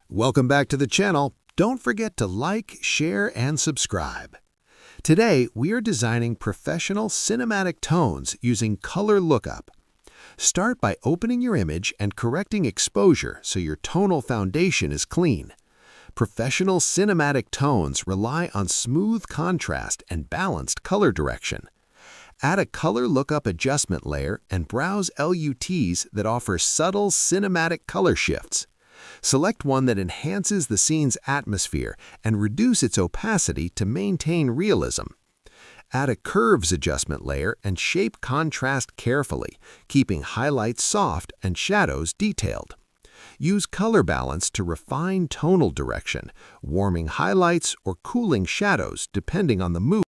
Welcome back to the channel. Don't forget to like, share, and subscribe. Today, we are designing professional cinematic tones using color lookup. Start by opening your image and correcting exposure so your tonal foundation is clean. Professional cinematic tones rely on smooth contrast and balanced color direction. Add a color lookup adjustment layer and browse LUTs that offer subtle cinematic color shifts. Select one that enhances the scene's atmosphere and reduce its opacity to maintain realism. Add a curves adjustment layer and shape contrast carefully, keeping highlights soft and shadows detailed. Use color balance to refine tonal direction, warming highlights or cooling shadows depending on the mood.